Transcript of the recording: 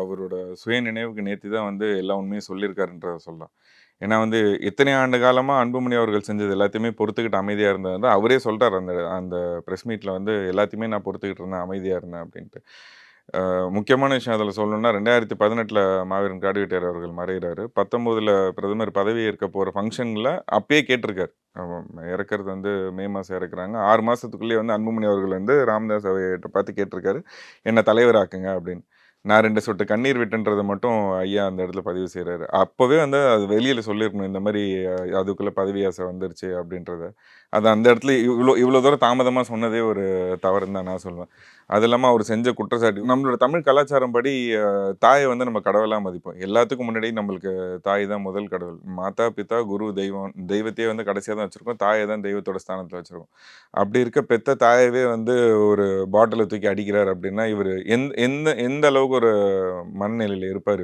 அவரோட சுய நினைவுக்கு நேத்து தான் வந்து எல்லா உண்மையும் சொல்லியிருக்காருன்றத சொல்லலாம். ஏன்னா வந்து எத்தனை ஆண்டு காலமா அன்புமணி அவர்கள் செஞ்சது எல்லாத்தையுமே பொறுத்துக்கிட்டு அமைதியா இருந்தது வந்து அவரே சொல்றாரு அந்த அந்த பிரஸ் மீட்ல வந்து எல்லாத்தையுமே நான் பொறுத்துக்கிட்டு இருந்தேன், அமைதியா இருந்தேன் அப்படின்ட்டு. முக்கியமான விஷயம் அதில சொல்லணும்னா 2018ல மாவீரன் காடுவெட்டியார் அவர்கள் மறையிறாரு. 19ல பிரதமர் பதவி ஏற்க போற ஃபங்ஷன்ல அப்பயே கேட்டிருக்காரு. இறக்கறது வந்து மே மாசம் இறக்குறாங்க. 6 மாசத்துக்குள்ளேயே வந்து அன்புமணி அவர்கள் வந்து ராமதாஸ் அவர்கள்ட்ட பார்த்து கேட்டிருக்காரு. என்ன தலைவராக்குங்க அப்படின்னு. நான் 2 சொட்டு கண்ணீர் விட்டேன்றத மட்டும் ஐயா அந்த இடத்துல பதிவு செய்றாரு. அப்பவே வந்து அது வெளியில சொல்லியிருக்கணும். இந்த மாரி அதுக்குள்ள பதவி ஆசை வந்துருச்சு அப்படின்றத. அது அந்த இடத்துல இவ்ளோ இவ்ளோ தூரம் தாமதமா சொன்னதே ஒரு தவறுன்னு தான் நான் சொல்லுவேன். அது இல்லாம அவர் செஞ்ச குற்றச்சாட்டு நம்மளோட தமிழ் கலாச்சாரம் படி தாய வந்து நம்ம கடவுளா மதிப்போம். எல்லாத்துக்கும் முன்னாடி நம்மளுக்கு தாய் தான் முதல் கடவுள். மாதா, பிதா, குரு, தெய்வம். தெய்வத்தையே வந்து கடைசியா தான் வச்சிருக்கோம். தாய தான் தெய்வத்தோட ஸ்தானத்துல வச்சிருக்கோம். அப்படி இருக்க பெத்த தாயவே வந்து ஒரு பாட்டில தூக்கி அடிக்கிறார் அப்படின்னா, இவரு எந்த அளவுக்கு ஒரு மனநிலையில இருப்பாரு?